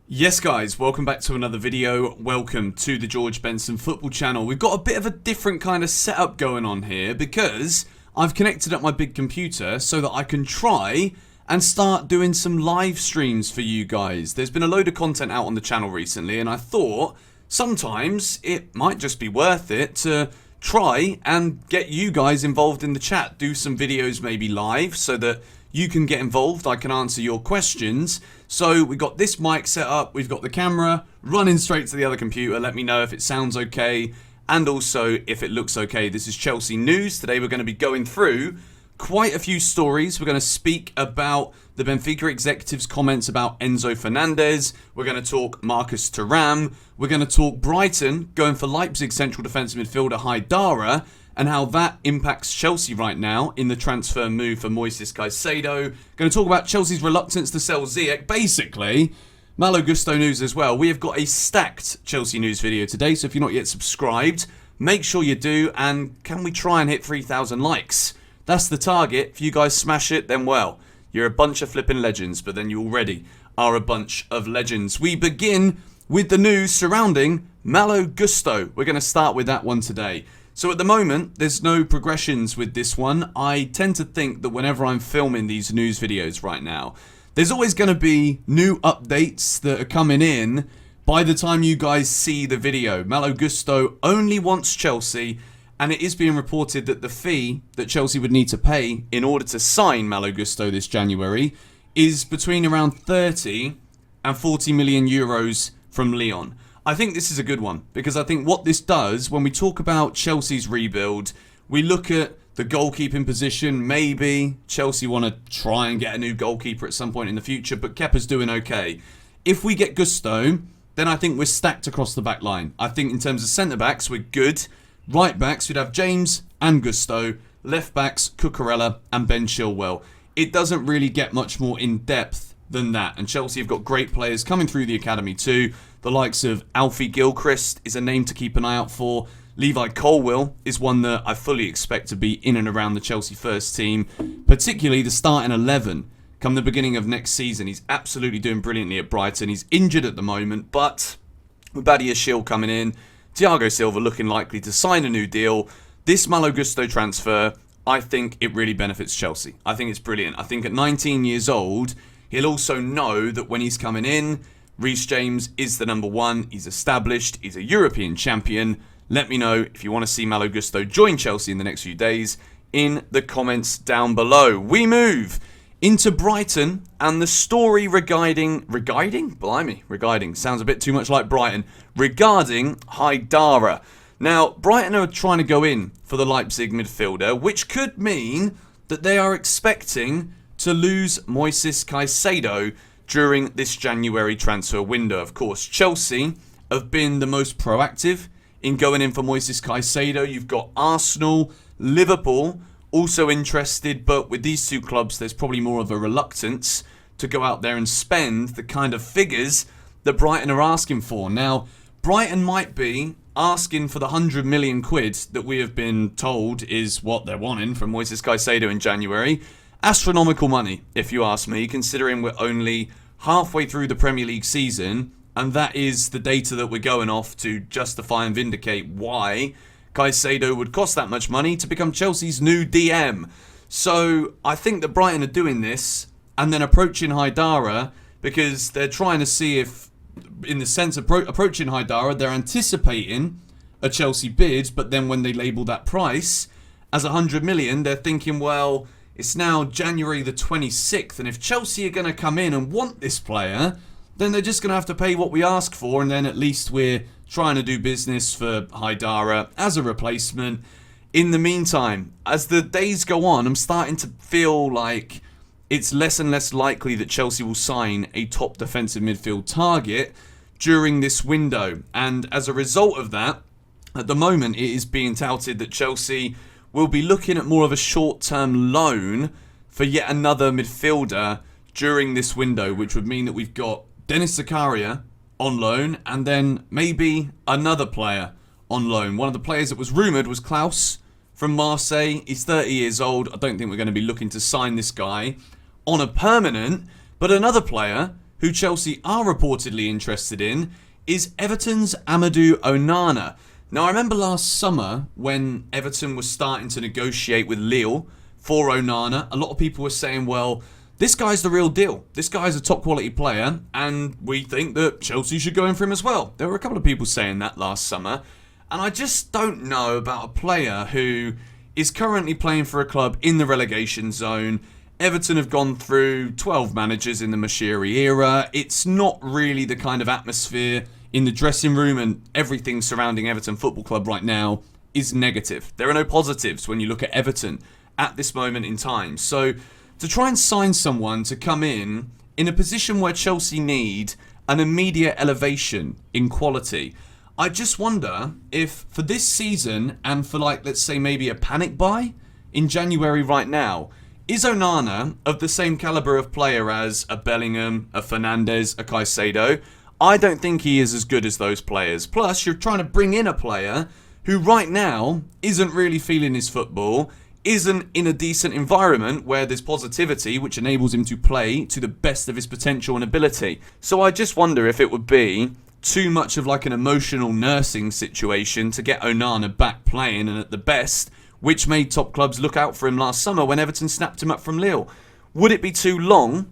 Yes guys, welcome back to another video. Welcome to the George Benson Football Channel. We've got a bit of a different kind of setup going on here because I've connected up my big computer so that I can try and start doing some live streams for you guys. There's been a load of content out on the channel recently and I thought sometimes it might just be worth it to try and get you guys involved in the chat. Do some videos maybe live so that you can get involved, I can answer your questions. So we've got this mic set up, we've got the camera running straight to the other computer. Let me know if it sounds okay and also if it looks okay. This is Chelsea News. Today we're going to be going through quite a few stories. We're going to speak about the Benfica executives' comments about Enzo Fernandez. We're going to talk Marcus Thuram. We're going to talk Brighton going for Leipzig central defensive midfielder Haidara, and how that impacts Chelsea right now in the transfer move for Moises Caicedo. Going to talk about Chelsea's reluctance to sell Ziyech. Basically, Malo Gusto news as well. We have got a stacked Chelsea news video today, so if you're not yet subscribed, make sure you do. And can we try and hit 3,000 likes? That's the target. If you guys smash it, then well, you're a bunch of flipping legends, but then you already are a bunch of legends. We begin with the news surrounding Malo Gusto. We're going to start with that one today. So at the moment, there's no progressions with this one. I tend to think that whenever I'm filming these news videos right now, there's always going to be new updates that are coming in by the time you guys see the video. Malo Gusto only wants Chelsea, and it is being reported that the fee that Chelsea would need to pay in order to sign Malo Gusto this January is between around 30 and 40 million euros from Lyon. I think this is a good one because I think what this does when we talk about Chelsea's rebuild, we look at the goalkeeping position. Maybe Chelsea want to try and get a new goalkeeper at some point in the future, but Kepa's doing okay. If we get Gusto, then I think we're stacked across the back line. I think in terms of centre-backs, we're good. Right-backs, we'd have James and Gusto. Left-backs, Cucurella and Ben Chilwell. It doesn't really get much more in-depth than that. And Chelsea have got great players coming through the academy too. The likes of Alfie Gilchrist is a name to keep an eye out for. Levi Colwill is one that I fully expect to be in and around the Chelsea first team, particularly the starting 11 come the beginning of next season. He's absolutely doing brilliantly at Brighton. He's injured at the moment, but with Badia Shield coming in, Thiago Silva looking likely to sign a new deal, this Malo Gusto transfer, I think it really benefits Chelsea. I think it's brilliant. I think at 19 years old, he'll also know that when he's coming in, Reece James is the number one. He's established. He's a European champion. Let me know if you want to see Malo Gusto join Chelsea in the next few days in the comments down below. We move into Brighton and the story regarding sounds a bit too much like Brighton. Regarding Haidara. Now, Brighton are trying to go in for the Leipzig midfielder, which could mean that they are expecting to lose Moises Caicedo during this January transfer window. Of course, Chelsea have been the most proactive in going in for Moises Caicedo. You've got Arsenal, Liverpool also interested, but with these two clubs, there's probably more of a reluctance to go out there and spend the kind of figures that Brighton are asking for. Now, Brighton might be asking for the 100 million quid that we have been told is what they're wanting from Moises Caicedo in January. Astronomical money, if you ask me, considering we're only halfway through the Premier League season, and that is the data that we're going off to justify and vindicate why Caicedo would cost that much money to become Chelsea's new DM. So I think that Brighton are doing this and then approaching Haidara because they're trying to see if, in the sense of approaching Haidara, they're anticipating a Chelsea bid, but then when they label that price as 100 million, they're thinking, well, it's now January the 26th, and if Chelsea are going to come in and want this player, then they're just going to have to pay what we ask for, and then at least we're trying to do business for Haidara as a replacement. In the meantime, as the days go on, I'm starting to feel like it's less and less likely that Chelsea will sign a top defensive midfield target during this window. And as a result of that, at the moment, it is being touted that Chelsea will be looking at more of a short-term loan for yet another midfielder during this window, which would mean that we've got Dennis Zakaria on loan and then maybe another player on loan. One of the players that was rumoured was Klaus from Marseille. He's 30 years old. I don't think we're going to be looking to sign this guy on a permanent, but another player who Chelsea are reportedly interested in, is Everton's Amadou Onana. Now, I remember last summer when Everton was starting to negotiate with Lyon for Onana, a lot of people were saying, well, this guy's the real deal. This guy's a top quality player, and we think that Chelsea should go in for him as well. There were a couple of people saying that last summer, and I just don't know about a player who is currently playing for a club in the relegation zone. Everton have gone through 12 managers in the Mashiri era. It's not really the kind of atmosphere in the dressing room, and everything surrounding Everton Football Club right now is negative. There are no positives when you look at Everton at this moment in time. So to try and sign someone to come in a position where Chelsea need an immediate elevation in quality, I just wonder if for this season and for, like, let's say maybe a panic buy in January right now, is Onana of the same calibre of player as a Bellingham, a Fernandes, a Caicedo? I don't think he is as good as those players. Plus, you're trying to bring in a player who right now isn't really feeling his football, isn't in a decent environment where there's positivity which enables him to play to the best of his potential and ability. So I just wonder if it would be too much of like an emotional nursing situation to get Onana back playing and at the best, which made top clubs look out for him last summer when Everton snapped him up from Lille. Would it be too long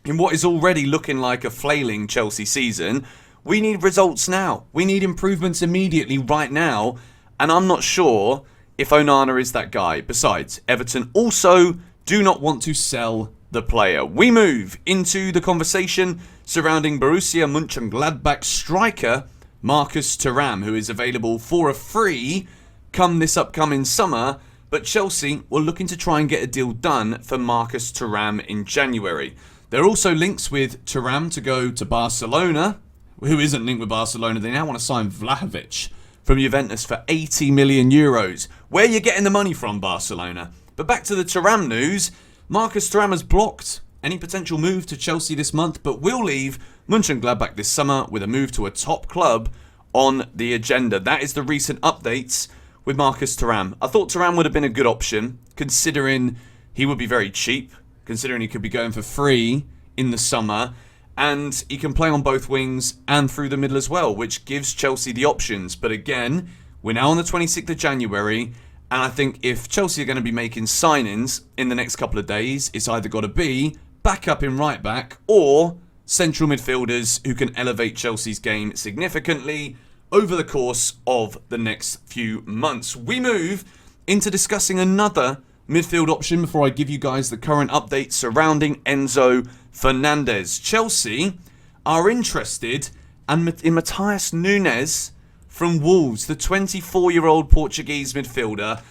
in what is already looking like a flailing Chelsea season? We need results now. We need improvements immediately right now, and I'm not sure if Onana is that guy. Besides, Everton also do not want to sell the player. We move into the conversation surrounding Borussia Mönchengladbach striker Marcus Thuram, who is available for a free come this upcoming summer, but Chelsea were looking to try and get a deal done for Marcus Thuram in January. There are also links with Thuram to go to Barcelona. Who isn't linked with Barcelona? They now want to sign Vlahovic from Juventus for 80 million euros. Where are you getting the money from, Barcelona? But back to the Thuram news. Marcus Thuram has blocked any potential move to Chelsea this month, but will leave Mönchengladbach this summer with a move to a top club on the agenda. That is the recent updates with Marcus Thuram. I thought Thuram would have been a good option, considering he would be very cheap, considering he could be going for free in the summer, and he can play on both wings and through the middle as well, which gives Chelsea the options. But again, we're now on the 26th of January, and I think if Chelsea are going to be making signings in the next couple of days, it's either got to be backup in right back or central midfielders who can elevate Chelsea's game significantly over the course of the next few months. We move into discussing another midfield option before I give you guys the current updates surrounding Enzo Fernandez. Chelsea are interested in Moises Nunes from Wolves, the 24-year-old Portuguese midfielder.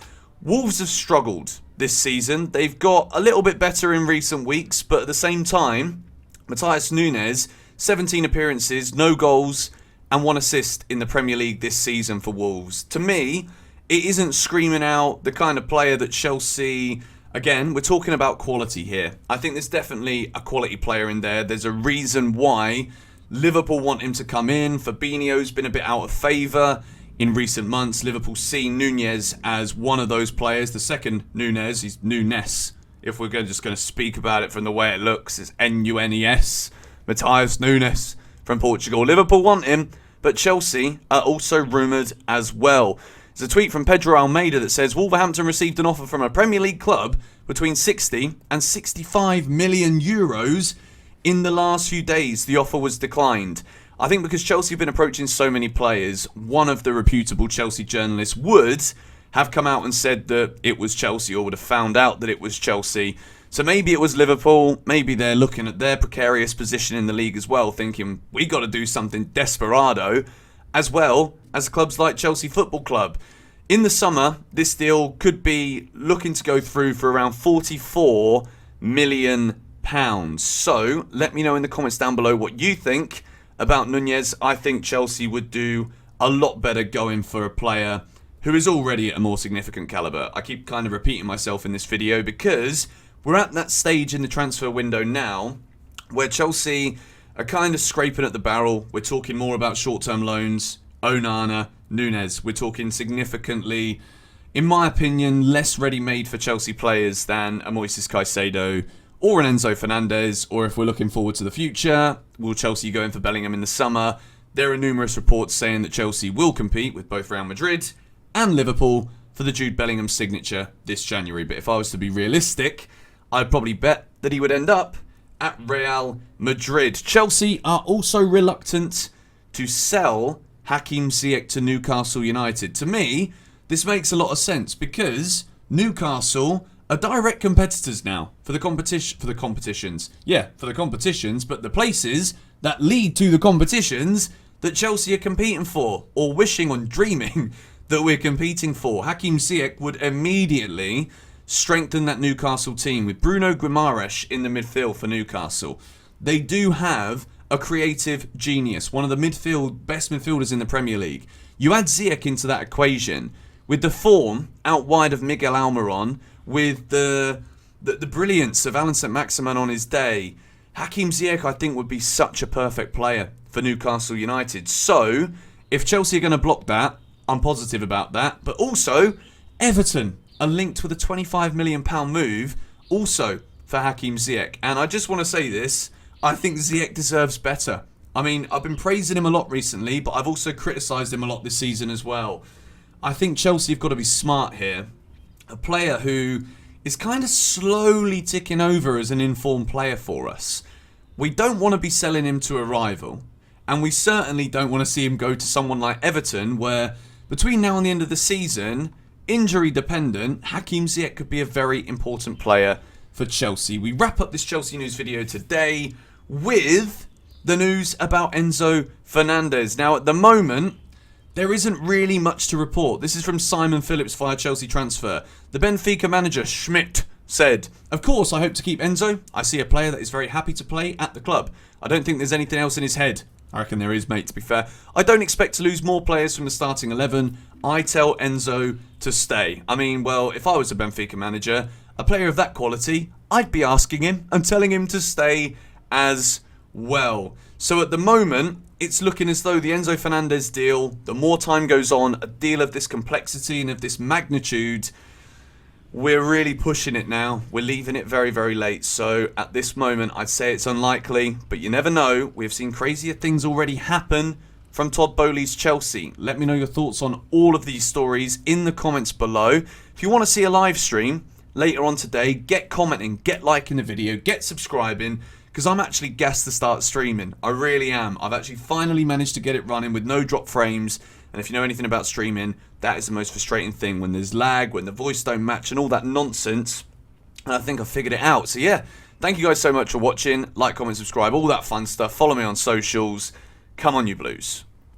Wolves have struggled this season. They've got a little bit better in recent weeks, but at the same time, Moises Nunes, 17 appearances, no goals, and 1 assist in the Premier League this season for Wolves. To me, it isn't screaming out the kind of player that Chelsea... Again, we're talking about quality here. I think there's definitely a quality player in there. There's a reason why Liverpool want him to come in. Fabinho's been a bit out of favour in recent months. Liverpool see Nunes as one of those players. The second Nunes, he's Nunes. If we're just going to speak about it from the way it looks, it's Nunes. Moises Nunes from Portugal. Liverpool want him, but Chelsea are also rumoured as well. There's a tweet from Pedro Almeida that says Wolverhampton received an offer from a Premier League club between 60 and 65 million euros in the last few days. The offer was declined. I think because Chelsea have been approaching so many players, one of the reputable Chelsea journalists would have come out and said that it was Chelsea, or would have found out that it was Chelsea. So maybe it was Liverpool. Maybe they're looking at their precarious position in the league as well, thinking we got to do something desperado, as well as clubs like Chelsea Football Club. In the summer, this deal could be looking to go through for around £44 million. So let me know in the comments down below what you think about Nunes. I think Chelsea would do a lot better going for a player who is already at a more significant calibre. I keep kind of repeating myself in this video because we're at that stage in the transfer window now where Chelsea are kind of scraping at the barrel. We're talking more about short-term loans, Onana, Nunes. We're talking significantly, in my opinion, less ready-made for Chelsea players than a Moises Caicedo or an Enzo Fernandez, or if we're looking forward to the future, will Chelsea go in for Bellingham in the summer? There are numerous reports saying that Chelsea will compete with both Real Madrid and Liverpool for the Jude Bellingham signature this January. But if I was to be realistic, I'd probably bet that he would end up at Real Madrid. Chelsea are also reluctant to sell Hakim Ziyech to Newcastle United. To me, this makes a lot of sense because Newcastle are direct competitors now for the competitions. Yeah, for the competitions, but the places that lead to the competitions that Chelsea are competing for, or wishing or dreaming that we're competing for. Hakim Ziyech would immediately strengthen that Newcastle team with Bruno Guimaraes in the midfield for Newcastle. They do have a creative genius, one of the best midfielders in the Premier League. You add Ziyech into that equation with the form out wide of Miguel Almiron, with the brilliance of Alan St-Maximin on his day. Hakim Ziyech, I think, would be such a perfect player for Newcastle United. So, if Chelsea are going to block that, I'm positive about that. But also, Everton are linked with a £25 million move also for Hakim Ziyech. And I just want to say this, I think Ziyech deserves better. I mean, I've been praising him a lot recently, but I've also criticised him a lot this season as well. I think Chelsea have got to be smart here. A player who is kind of slowly ticking over as an informed player for us. We don't want to be selling him to a rival. And we certainly don't want to see him go to someone like Everton, where between now and the end of the season, injury dependent, Hakim Ziyech could be a very important player for Chelsea. We wrap up this Chelsea news video today with the news about Enzo Fernandez. Now, at the moment, there isn't really much to report. This is from Simon Phillips via Chelsea Transfer. The Benfica manager, Schmidt, said, "Of course, I hope to keep Enzo. I see a player that is very happy to play at the club. I don't think there's anything else in his head." I reckon there is, mate, to be fair. "I don't expect to lose more players from the starting 11. I tell Enzo to stay." I mean, well, if I was a Benfica manager, a player of that quality, I'd be asking him and telling him to stay as well. So at the moment, it's looking as though the Enzo Fernandez deal, the more time goes on, a deal of this complexity and of this magnitude, we're really pushing it now. We're leaving it very, very late. So at this moment, I'd say it's unlikely, but you never know. We've seen crazier things already happen from Todd Boehly's Chelsea. Let me know your thoughts on all of these stories in the comments below. If you want to see a live stream later on today, get commenting, get liking the video, get subscribing, because I'm actually gassed to start streaming. I really am. I've actually finally managed to get it running with no drop frames. And if you know anything about streaming, that is the most frustrating thing, when there's lag, when the voice don't match and all that nonsense. And I think I've figured it out. So yeah, thank you guys so much for watching. Like, comment, subscribe, all that fun stuff. Follow me on socials. Come on, you Blues.